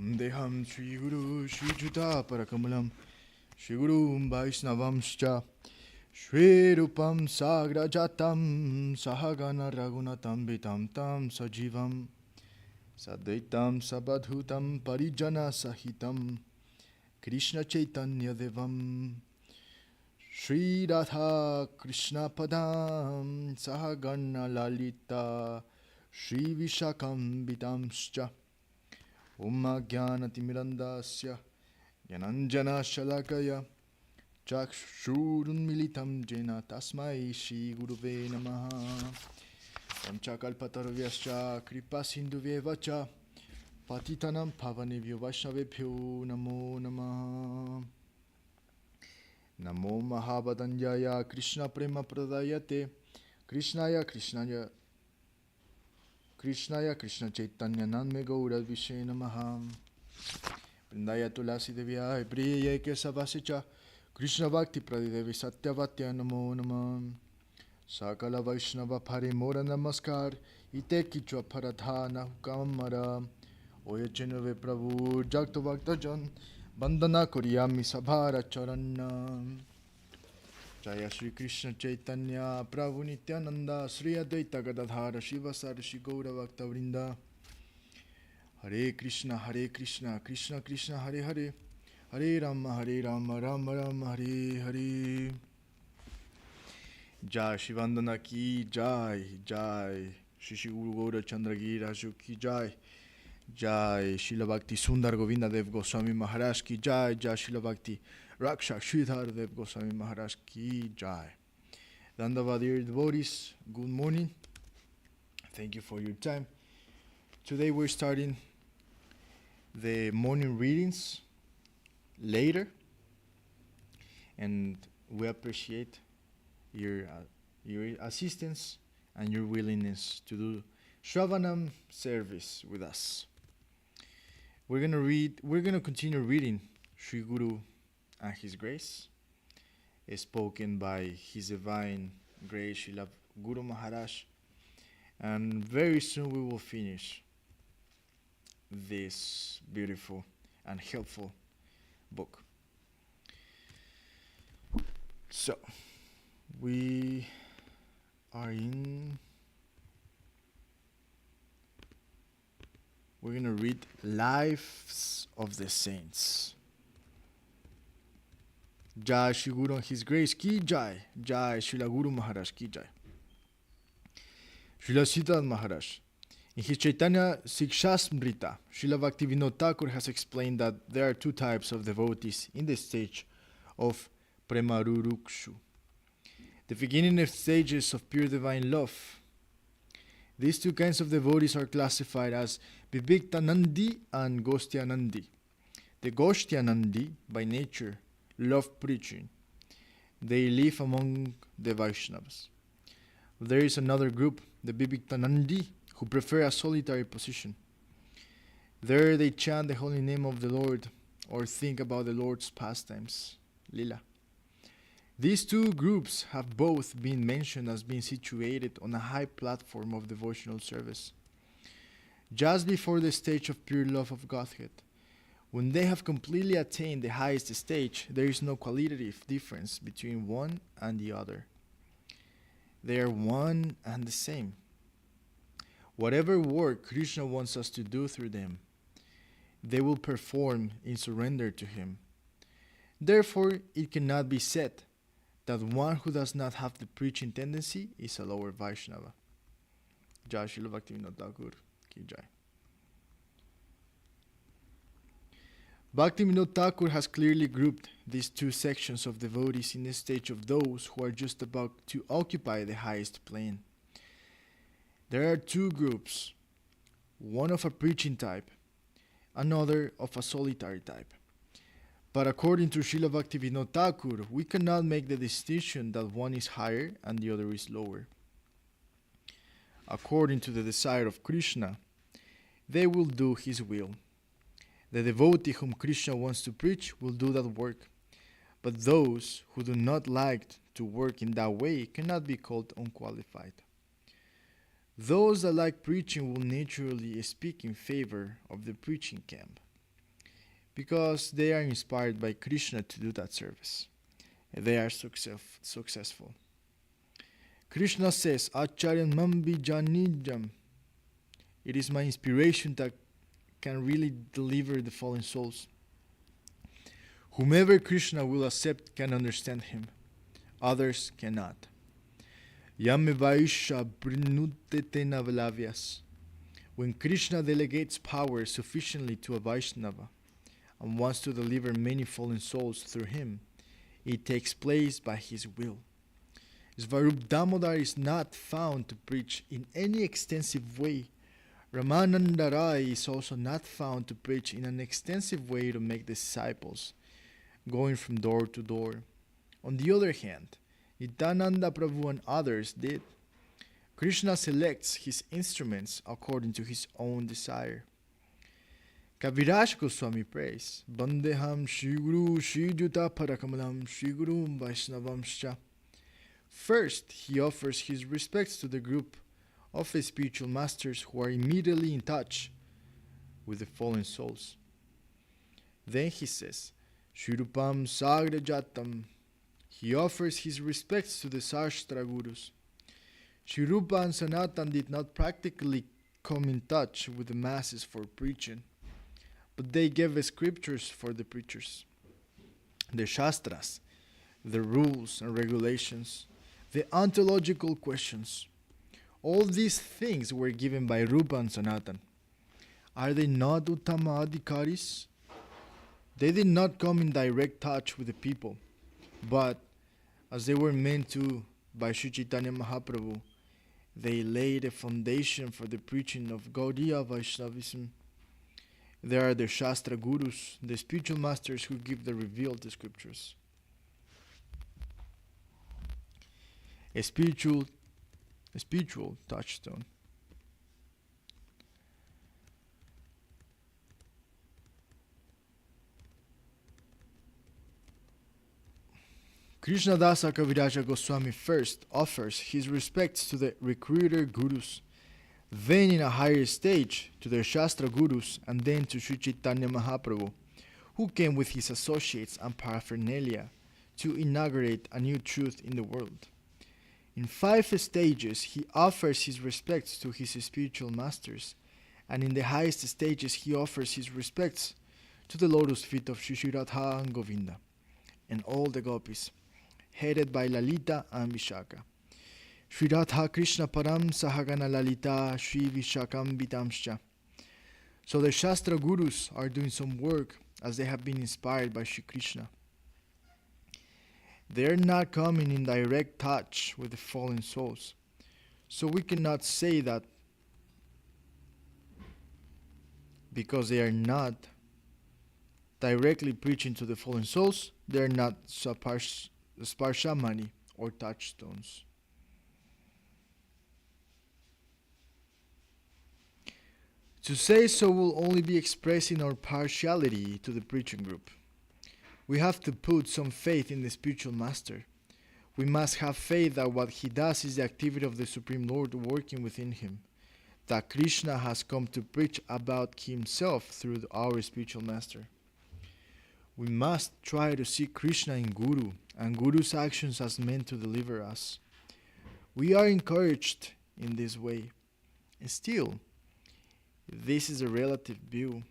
Vandeham Shri Guru Shri Juta Parakamalam Shri Guru Vaisnavamscha Shri Rupam Sagrajatam Sahagana Raghunatam Vitam Tam Sajivam Sadaitam Sabadhutam Parijana Sahitam Krishna Chaitanya Devam Shri Radha Krishna Padam Sahagana Lalita Shri Vishakam Vitamscha Umma Jnanatimirandasya Jnananjana Shalakaya Chakshurunmilitam Jena Tasmai Shri Guruve Namaha Panchakalpatarvyascha Kripasindhuvevacha Patitanam Pavanebhyo Vaishnavebhyo Namo Namaha Namo Mahabhadanjaya Krishna Prema Pradayate Krishnaya Krishna Chaitanya Nanme Gaura Vishe Namaha Vrindaya Tulasi Devya Priya Kesavasicha Krishna Bhakti Pradidevi Satyavatya Namo Namah Sakala Vaishnava Parimora Namaskar Ite Kichwa Paradhana Hukamara Oya Chenove Prabhu Jakto Bhaktajan Bandana Kuriyami Sabhara Charana Jaya Shri Krishna Chaitanya Prabhu Nityananda Sri Advaita Gadadhara Shiva Sarshi Gaura Bhakta Vrinda Hare Krishna Krishna Krishna Hare Hare Hare Rama Rama Rama Hare Hare Jai Shri Vandana Ki Jai Jai Shri Guru Gaura Chandra Gi Raju Ki Jai Jai Srila Bhakti Sundar Govinda Dev Goswami Maharaj Ki Jai Jai Srila Bhakti Raksak Sridhar Dev Goswami Maharaj Ki Jai. Dandavad, dear devotees, good morning. Thank you for your time. Today we're starting the morning readings later, and we appreciate your assistance and your willingness to do Shravanam service with us. We're gonna continue reading Sri Guru and His Grace, spoken by His Divine Grace Srila Guru Maharaj, and very soon we will finish this beautiful and helpful book. So, we are we're going to read Lives of the Saints. Jai Shri Guru and His Grace Ki Jai. Jai Srila Guru Maharaj Ki Jai. Srila Sridhar Maharaj. In his Chaitanya Sikshasmrita, Srila Bhaktivinoda Thakur has explained that there are two types of devotees in the stage of Premarurukshu. The beginning of stages of pure divine love. These two kinds of devotees are classified as Vivektanandi and Gostyanandi. The Gostyanandi, by nature, love preaching. They live among the Vaishnavas. There is another group, the Vivektanandi, who prefer a solitary position. There they chant the holy name of the Lord or think about the Lord's pastimes, Lila. These two groups have both been mentioned as being situated on a high platform of devotional service, just before the stage of pure love of Godhead. When they have completely attained the highest stage, there is no qualitative difference between one and the other. They are one and the same. Whatever work Krishna wants us to do through them, they will perform in surrender to Him. Therefore, it cannot be said that one who does not have the preaching tendency is a lower Vaishnava. Jai Srila Bhaktivinoda Thakur Ki Jai. Bhaktivinoda Thakur has clearly grouped these two sections of devotees in the stage of those who are just about to occupy the highest plane. There are two groups, one of a preaching type, another of a solitary type. But according to Srila Bhaktivinoda Thakur, we cannot make the distinction that one is higher and the other is lower. According to the desire of Krishna, they will do His will. The devotee whom Krishna wants to preach will do that work. But those who do not like to work in that way cannot be called unqualified. Those that like preaching will naturally speak in favor of the preaching camp. because they are inspired by Krishna to do that service. They are successful. Krishna says, Acharyan Mambi Janijam. It is my inspiration that can really deliver the fallen souls. Whomever Krishna will accept can understand him. Others cannot. Yame Vaisha Brinutete Navalavyas. When Krishna delegates power sufficiently to a Vaishnava and wants to deliver many fallen souls through him, it takes place by his will. Svarup Damodar is not found to preach in any extensive way. Ramananda Rai is also not found to preach in an extensive way to make disciples, going from door to door. On the other hand, Nityananda Prabhu and others did. Krishna selects his instruments according to his own desire. Kaviraj Goswami prays, Bandeham Shri Guru Shri Juta Parakamalam Shri Guru Vaishnavamscha. First, he offers his respects to the group of the spiritual masters who are immediately in touch with the fallen souls. Then he says, Shirupam Sagra Jatam. He offers his respects to the Sashtra Gurus. Shirupa and Sanatan did not practically come in touch with the masses for preaching, but they gave the scriptures for the preachers, the Shastras, the rules and regulations, the ontological questions. All these things were given by Rupa and Sanatan. Are they not Uttama Adhikaris? They did not come in direct touch with the people, but as they were meant to by Sri Chaitanya Mahaprabhu, they laid a foundation for the preaching of Gaudiya Vaishnavism. There are the Shastra Gurus, the spiritual masters who give the revealed scriptures. A spiritual touchstone. Krishnadasa Kaviraja Goswami first offers his respects to the recruiter gurus, then in a higher stage to the Shastra Gurus, and then to Sri Chaitanya Mahaprabhu, who came with his associates and paraphernalia to inaugurate a new truth in the world. In 5 stages, he offers his respects to his spiritual masters, and in the highest stages, he offers his respects to the lotus feet of Shri Radha and Govinda, and all the gopis, headed by Lalita and Vishaka. Shri Radha Krishna Param Sahagana Lalita Shri Vishakam Vitamscha. So the Shastra Gurus are doing some work as they have been inspired by Shri Krishna. They are not coming in direct touch with the fallen souls. So we cannot say that because they are not directly preaching to the fallen souls, they are not sparshamani or touchstones. To say so will only be expressing our partiality to the preaching group. We have to put some faith in the spiritual master. We must have faith that what he does is the activity of the Supreme Lord working within him, that Krishna has come to preach about himself through our spiritual master. We must try to see Krishna in Guru and Guru's actions as meant to deliver us. We are encouraged in this way. And still, this is a relative view.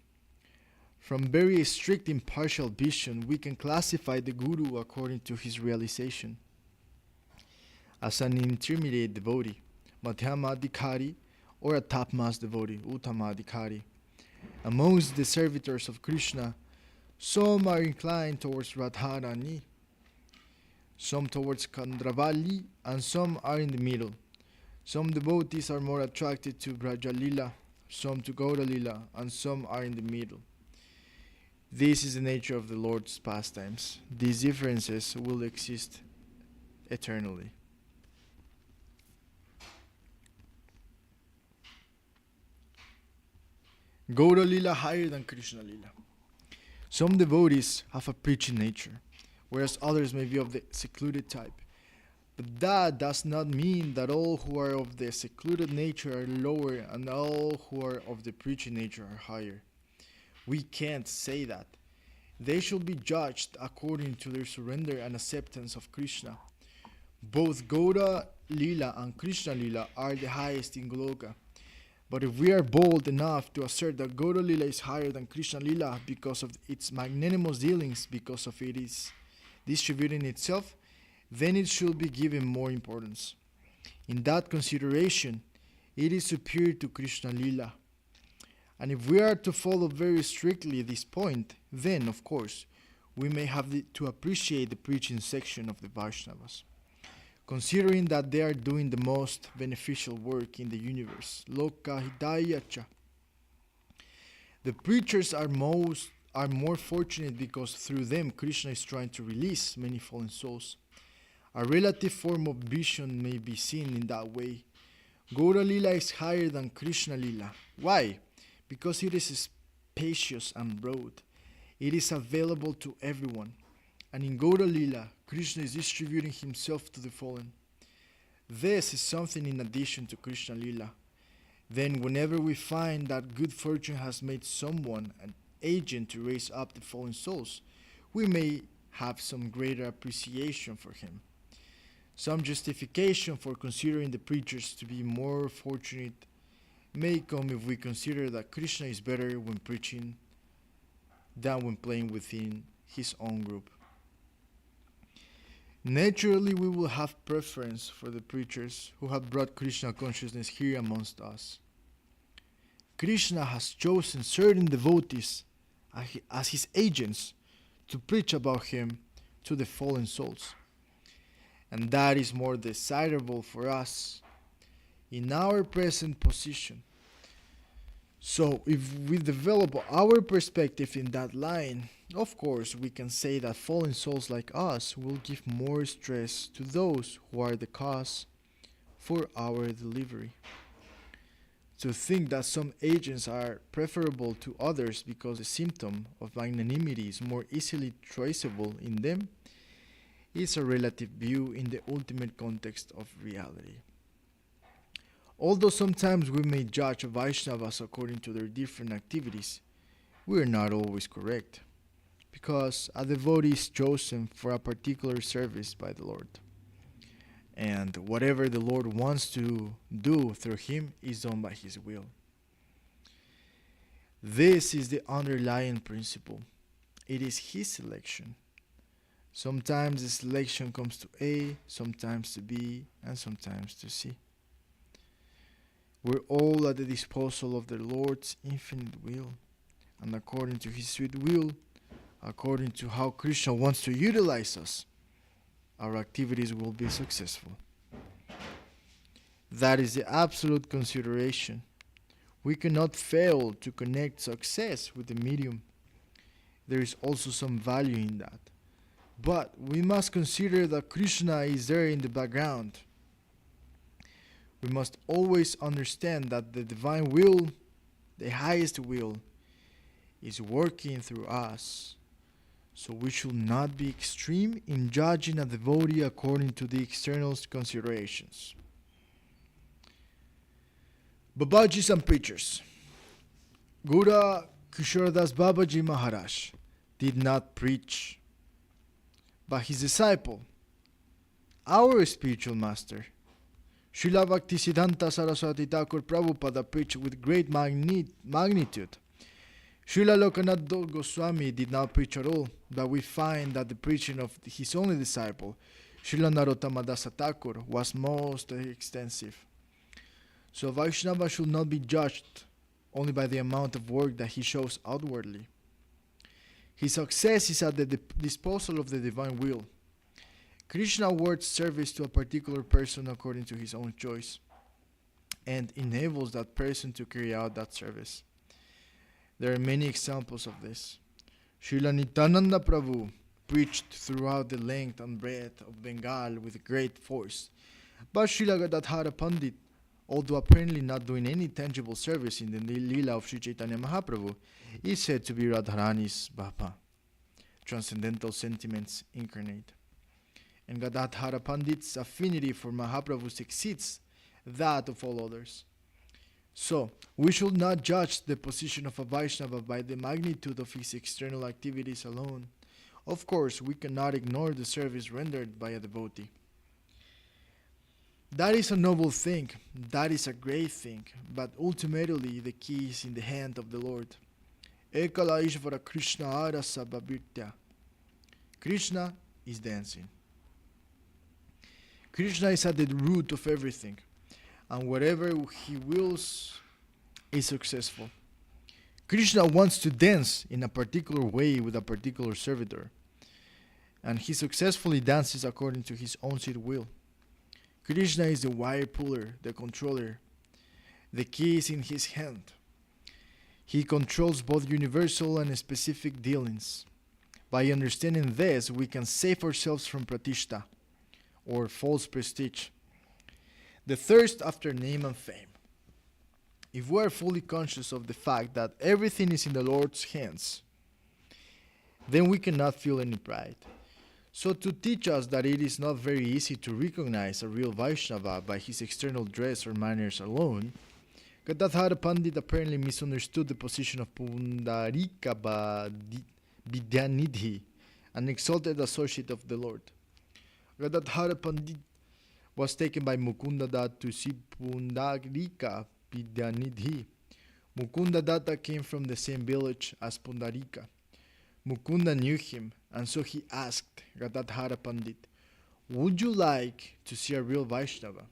From very strict impartial vision, we can classify the Guru according to his realization. As an intermediate devotee, Madhyama Adhikari, or a topmost devotee, Uttama Adhikari. Amongst the servitors of Krishna, some are inclined towards Radharani, some towards Kandravali, and some are in the middle. Some devotees are more attracted to Brajalila, some to Gauralila, and some are in the middle. This is the nature of the Lord's pastimes. These differences will exist eternally. Gaura Lila higher than Krishna Lila. Some devotees have a preaching nature, whereas others may be of the secluded type. But that does not mean that all who are of the secluded nature are lower and all who are of the preaching nature are higher. We can't say that. they should be judged according to their surrender and acceptance of Krishna. Both Gaura Lila and Krishna Lila are the highest in Goloka. But if we are bold enough to assert that Gaura Lila is higher than Krishna Lila because of its magnanimous dealings, because of it is distributing itself, then it should be given more importance. In that consideration, it is superior to Krishna Lila. And if we are to follow very strictly this point, then, of course, we may have to appreciate the preaching section of the Vaishnavas, considering that they are doing the most beneficial work in the universe. Loka Hidayacha. The preachers are more fortunate because through them Krishna is trying to release many fallen souls. A relative form of vision may be seen in that way. Gaura Lila is higher than Krishna Lila. Why? Because it is spacious and broad. It is available to everyone. And in Gaura Lila, Krishna is distributing himself to the fallen. This is something in addition to Krishna Lila. Then whenever we find that good fortune has made someone an agent to raise up the fallen souls, we may have some greater appreciation for him. Some justification for considering the preachers to be more fortunate may come if we consider that Krishna is better when preaching than when playing within his own group. Naturally, we will have preference for the preachers who have brought Krishna consciousness here amongst us. Krishna has chosen certain devotees as his agents to preach about him to the fallen souls. And that is more desirable for us in our present position. So if we develop our perspective in that line, of course we can say that fallen souls like us will give more stress to those who are the cause for our delivery. To think that some agents are preferable to others because the symptom of magnanimity is more easily traceable in them is a relative view in the ultimate context of reality. Although sometimes we may judge Vaishnavas according to their different activities, we are not always correct, because a devotee is chosen for a particular service by the Lord, and whatever the Lord wants to do through him is done by his will. This is the underlying principle. It is his selection. Sometimes the selection comes to A, sometimes to B, and sometimes to C. We're all at the disposal of the Lord's infinite will, and according to his sweet will, according to how Krishna wants to utilize us, our activities will be successful. That is the absolute consideration. We cannot fail to connect success with the medium. There is also some value in that. But we must consider that Krishna is there in the background. We must always understand that the divine will, the highest will, is working through us. So we should not be extreme in judging a devotee according to the external considerations. Babajis and preachers. Guru Kishoredas Babaji Maharaj did not preach, but his disciple, our spiritual master, Srila Bhaktisiddhanta Saraswati Thakur Prabhupada, preached with great magnitude. Srila Lokanath Goswami did not preach at all, but we find that the preaching of his only disciple, Srila Narottama Dasa Thakur, was most extensive. So Vaishnava should not be judged only by the amount of work that he shows outwardly. His success is at the disposal of the divine will. Krishna awards service to a particular person according to his own choice, and enables that person to carry out that service. There are many examples of this. Srila Nityananda Prabhu preached throughout the length and breadth of Bengal with great force, but Srila Gadadhara Pandit, although apparently not doing any tangible service in the Leela of Sri Chaitanya Mahaprabhu, is said to be Radharani's Bhapa, transcendental sentiments incarnate. And Gadadhara Pandit's affinity for Mahaprabhu exceeds that of all others. So, we should not judge the position of a Vaishnava by the magnitude of his external activities alone. Of course, we cannot ignore the service rendered by a devotee. That is a noble thing, that is a great thing, but ultimately the key is in the hand of the Lord. Ekala Ishvara Krishna Arasa Babhirtya. Krishna is dancing. Krishna is at the root of everything, and whatever he wills is successful. Krishna wants to dance in a particular way with a particular servitor, and he successfully dances according to his own sweet will. Krishna is the wire puller, the controller. The key is in his hand. He controls both universal and specific dealings. By understanding this, we can save ourselves from pratishta, or false prestige, the thirst after name and fame. If we are fully conscious of the fact that everything is in the Lord's hands, then we cannot feel any pride. So to teach us that it is not very easy to recognize a real Vaishnava by his external dress or manners alone, Gadadhara Pandit apparently misunderstood the position of Pundarika Vidyanidhi, an exalted associate of the Lord. Gadadhara Pandit was taken by Mukunda Datta to see Pundarika Vidyanidhi. Mukunda Datta came from the same village as Pundarika. Mukunda knew him, and so he asked Gadadhara Pandit, "Would you like to see a real Vaishnava?"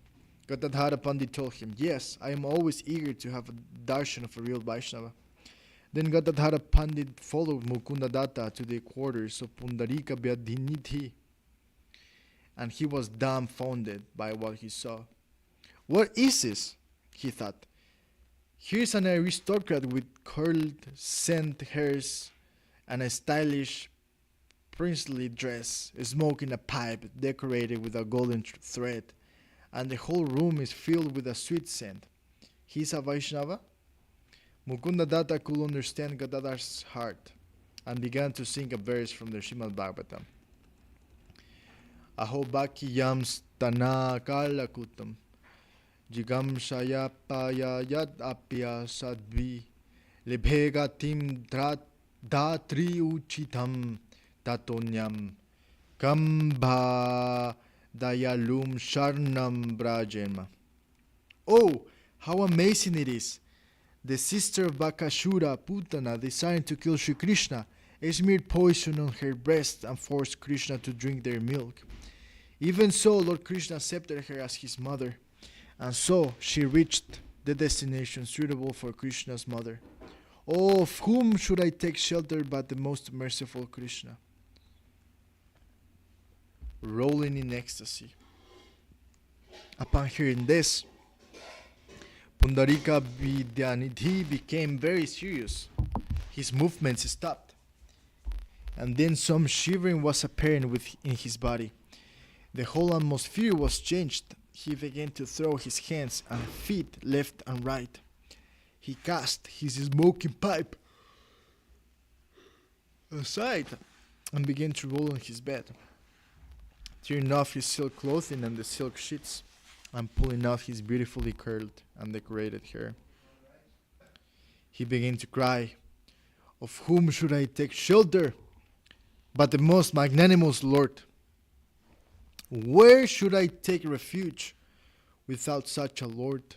Gadadhara Pandit told him, "Yes, I am always eager to have a darshan of a real Vaishnava." Then Gadadhara Pandit followed Mukunda Datta to the quarters of Pundarika Vyadhinidhi, and he was dumbfounded by what he saw. "What is this?" he thought. "Here's an aristocrat with curled scent hairs and a stylish princely dress, smoking a pipe decorated with a golden thread, and the whole room is filled with a sweet scent. He's a Vaishnava?" Mukunda Datta could understand Gadadhar's heart and began to sing a verse from the Srimad Bhagavatam. Aho baki yam stana kalakutam jigam shayapaya yad apya sadvi lebhegatim datri uchitam tatonyam kambha dayalum sharnam brajema. Oh, how amazing it is! The sister of Bakashura, Putana, desiring to kill Sri Krishna, smeared poison on her breast and forced Krishna to drink their milk. Even so, Lord Krishna accepted her as his mother, and so she reached the destination suitable for Krishna's mother. Oh, of whom should I take shelter but the most merciful Krishna? Rolling in ecstasy. Upon hearing this, Pundarika Vidyanidhi became very serious. His movements stopped, and then some shivering was apparent in his body. The whole atmosphere was changed. He began to throw his hands and feet left and right. He cast his smoking pipe aside and began to roll on his bed, tearing off his silk clothing and the silk sheets, and pulling off his beautifully curled and decorated hair. He began to cry, "Of whom should I take shelter but the most magnanimous Lord? Where should I take refuge without such a Lord?"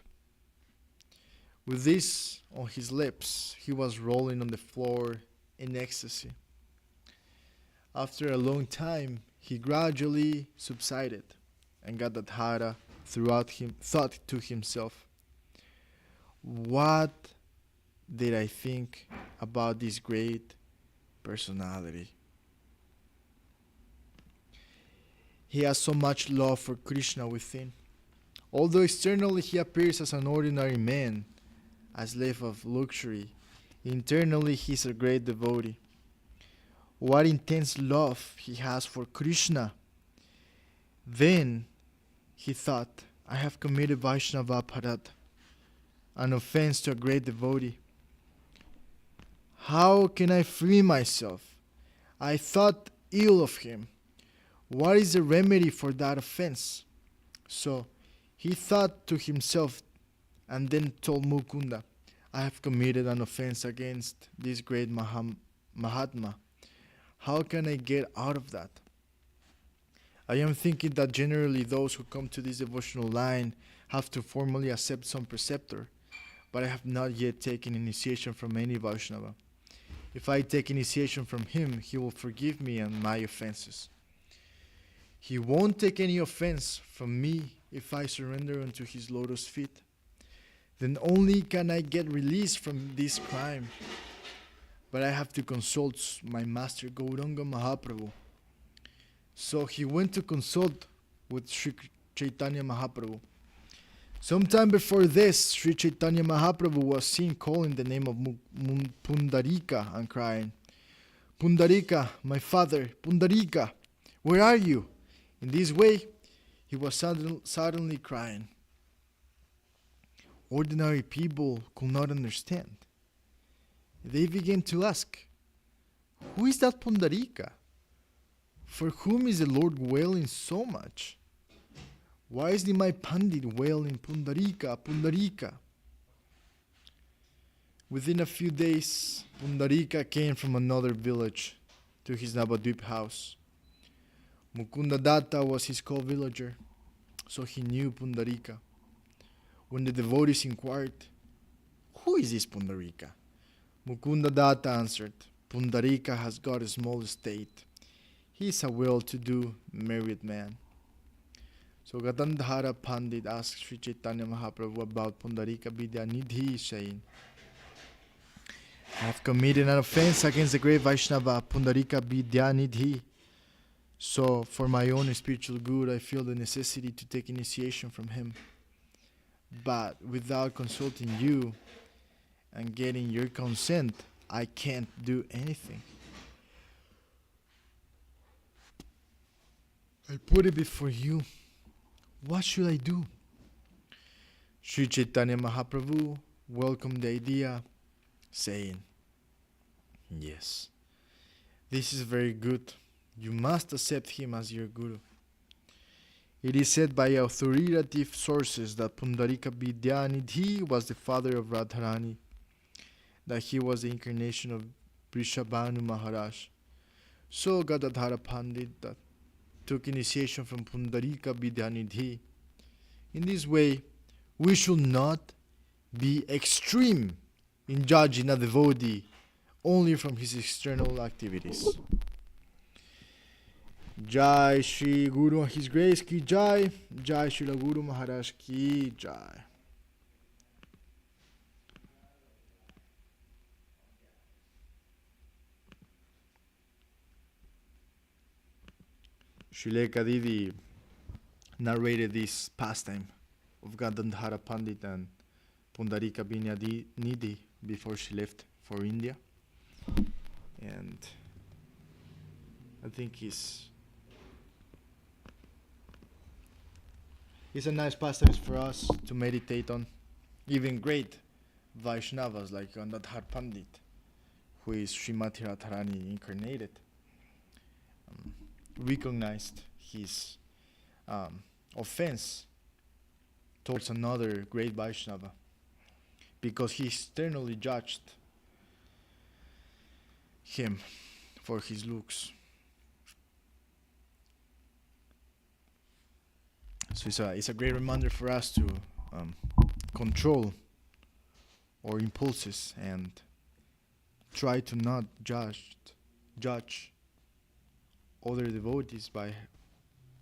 With this on his lips, he was rolling on the floor in ecstasy. After a long time, he gradually subsided, and Gadadhara thought to himself, "What did I think about this great personality? He has so much love for Krishna within. Although externally he appears as an ordinary man, a slave of luxury, internally he is a great devotee. What intense love he has for Krishna!" Then he thought, "I have committed Vaishnava Aparadha, an offense to a great devotee. How can I free myself? I thought ill of him. What is the remedy for that offense?" So he thought to himself and then told Mukunda, I have committed an offense against this great Mahatma. How can I get out of that? I am thinking that generally those who come to this devotional line have to formally accept some preceptor, but I have not yet taken initiation from any Vaishnava. If I take initiation from him, he will forgive me and my offenses. He won't take any offense from me if I surrender unto his lotus feet. Then only can I get released from this crime. But I have to consult my master Gauranga Mahaprabhu. So he went to consult with Sri Chaitanya Mahaprabhu. Sometime before this, Sri Chaitanya Mahaprabhu was seen calling the name of Pundarika and crying, Pundarika, my father, Pundarika, where are you? In this way, he was suddenly crying. Ordinary people could not understand. They began to ask, who is that Pundarika? For whom is the Lord wailing so much? Why is the my Pandit wailing Pundarika, Pundarika? Within a few days, Pundarika came from another village to his Navadvip house. Mukunda Datta was his co-villager, so he knew Pundarika. When the devotees inquired, who is this Pundarika? Mukunda Datta answered, Pundarika has got a small estate. He is a well-to-do married man. So Gadandhara Pandit asked Sri Chaitanya Mahaprabhu about Pundarika Vidyanidhi, saying, I have committed an offense against the great Vaishnava Pundarika Vidyanidhi. So for my own spiritual good, I feel the necessity to take initiation from him. But without consulting you and getting your consent, I can't do anything. I put it before you. What should I do? Sri Chaitanya Mahaprabhu welcomed the idea, saying, yes, this is very good. You must accept him as your guru. It is said by authoritative sources that Pundarika Vidyanidhi was the father of Radharani, that he was the incarnation of Vrishabhanu Maharaj. So Gadadhara Pandit that took initiation from Pundarika Vidyanidhi. In this way, we should not be extreme in judging a devotee only from his external activities. Jai Shri Guru and His Grace Ki Jai, Jai Srila Guru Maharaj Ki Jai. Srileka Didi narrated this pastime of Gadandhara Pandit and Pundarika Vidyanidhi before she left for India. And I think it's a nice pastime for us to meditate on. Even great Vaishnavas like Gadadhar Pandit, who is Srimati Radharani incarnated, recognized his offense towards another great Vaishnava because he externally judged him for his looks. So it's a great reminder for us to control our impulses and try to not judge other devotees by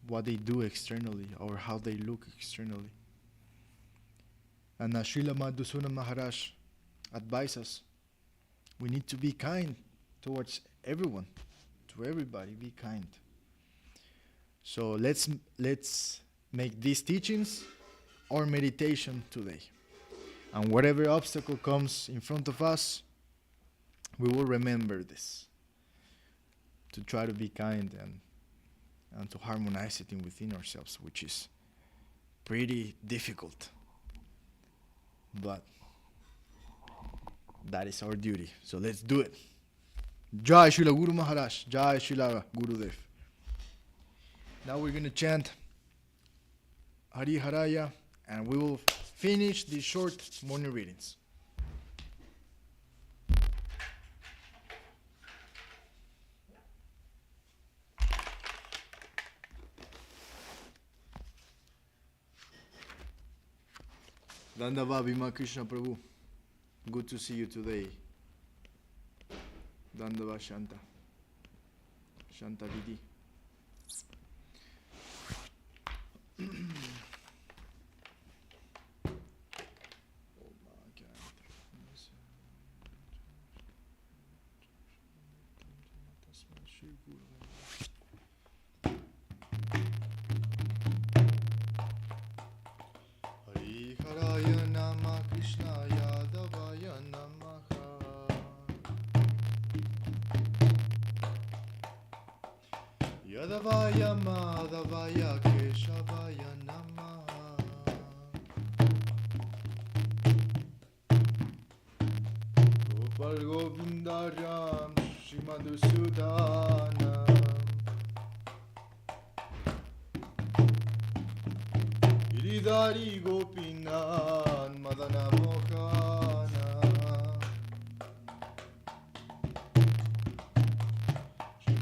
what they do externally or how they look externally. And Srila Madhusudana Maharaj advises we need to be kind towards everyone, to everybody, be kind. So let's make these teachings our meditation today. And whatever obstacle comes in front of us, we will remember this, to try to be kind and to harmonize it within ourselves, which is pretty difficult. But that is our duty. So let's do it. Jai Srila Guru Maharaj, Jai Srila Gurudev. Now we're going to chant Hari Haraya, and we will finish these short morning readings. Dandava Bhima Krishna Prabhu. Good to see you today. Dandava Shanta. Shanta Didi. Yadavaya Madhavaya Keshavaya Namaha. Gopal Govinda Ram Shimadusudana. Giridhari Gopinan Madana Mohana.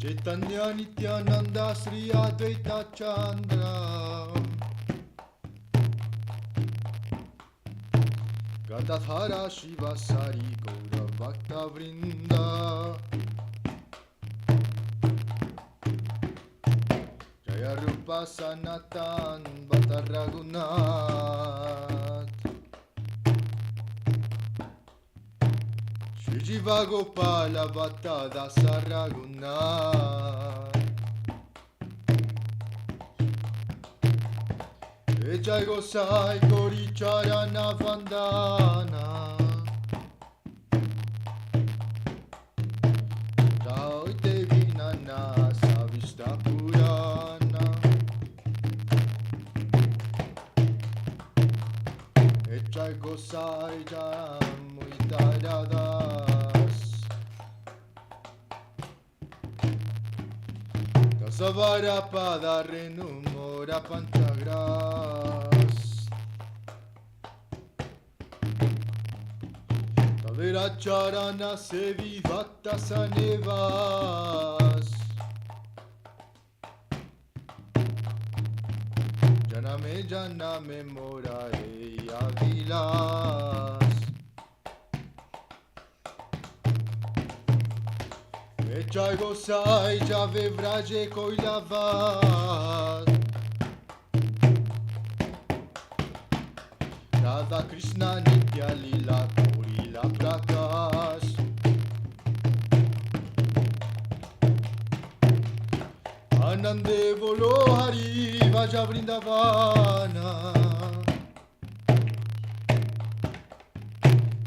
Chaitanya Nityananda Sri Advaita Chandra. Gadadhara Shiva Sari Gaura Bhakta Vrinda. Jaya Rupa Sanatan Bhatta Raghunath. Shri Jiva Gopala Bhatta Dasa Raghunath. Jai Gosai Gori Charana Vandana. Jai Devi Nana Savishta Purana. Jai Gosai Jam Muitaradas. Dasavara Pada Renumora Pantagras. Tavera Charana Sevi Bhakta Sanevas. Janame Janame Morae Avilas. Jai Gosai Jave Vraje Koilavad. Radha Krishna Nitya Lila Korila Prakash. Anande Bolo Hari Vaja Vrindavana.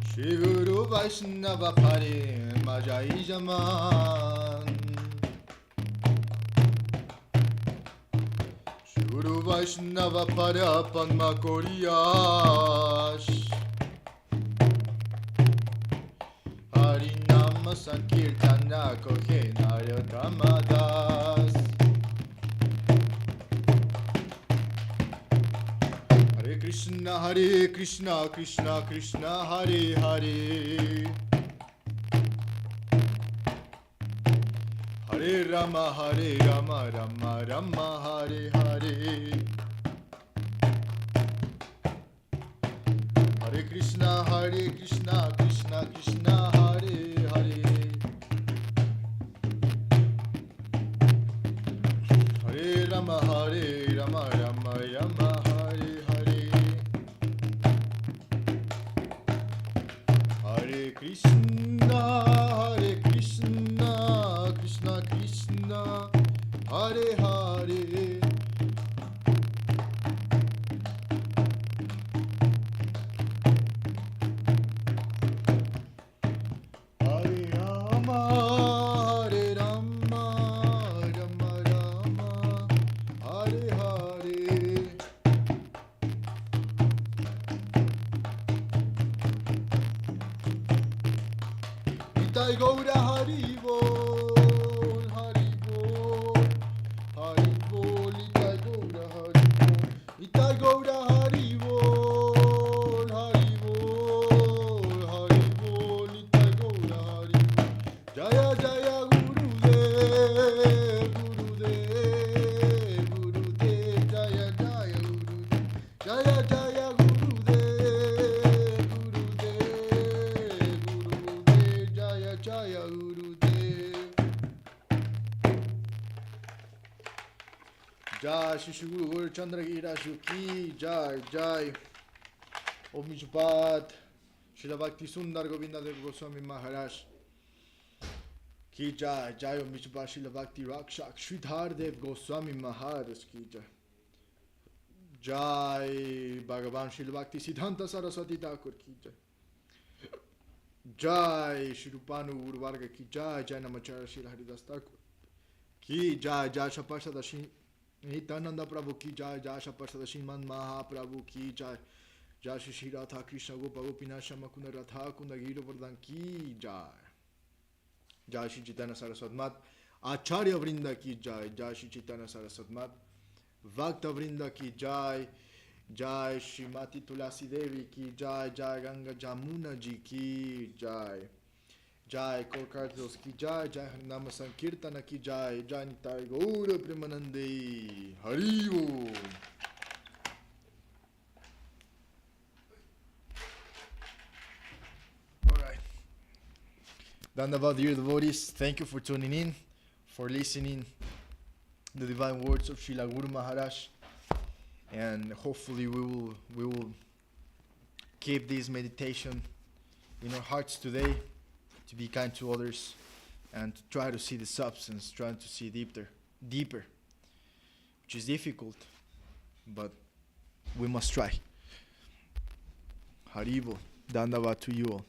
Shri Guru Vaishnava Pare Majai Jaman. Shri Guru Vaishnava Para Padma Koriyash. Harinama Sankirtana Kohe Naryatamadas. Hare Krishna Krishna Krishna Hare Hare. Hare Rama Rama Rama Hare Hare. Hare Krishna Krishna Krishna Hare Hare. Hare Rama Rama Rama Hare Hare. Hare Krishna Krishna Krishna Hare Hare. Nitai Gaura Hari Bol, Hari Bol, Hari Bol, Nitai Gaura Hari Bol, Nitai Gaura Hari Bol, Jai Shri Guru Chandra Gira Shuki Jai Jai Om Vishnupat Srila Bhakti Sundar Govinda Goswami Maharaj Ki Jai Jai Om Vishnupat Srila Bhakti Raksak Sridhar Dev Goswami Maharaj Ki Jai Jai Bhagavan Srila Bhakti Siddhanta Saraswati Thakur Ki Jai Jai Shri Rupanu Urvarga Ki Jai Jai Namacharya Srila Haridas Thakur Ki Jai Jai Shapashada Shri Nityananda Prabhu Ki Jai Jai Shapashada Shriman Mahaprabhu Ki Jai Jai Shri Shri Radha Krishna Gopa Gopinath Shama Kunda Radha Kunda Giravardhan Ki Jai Jai Shri Chaitanya Saraswat Mat Acharya Vrinda Ki Jai Jai Shri Chaitanya Saraswat Mat Bhakta Vrinda Ki Jai Jai Shrimati Tulasi Devi Ki Jai Jai Ganga Jamuna Ji Ki Jai Jai Kolkartos Ki Jai Jai Harinama Sankirtana Ki Jai Jai Nitai Gaura Premanande Haribo. Alright. Dandavad, dear devotees, thank you for tuning in, for listening the divine words of Srila Guru Maharaj, and hopefully we will keep this meditation in our hearts today, to be kind to others and to try to see the substance, trying to see deeper, which is difficult, but we must try. Haribo, Dandava to you all.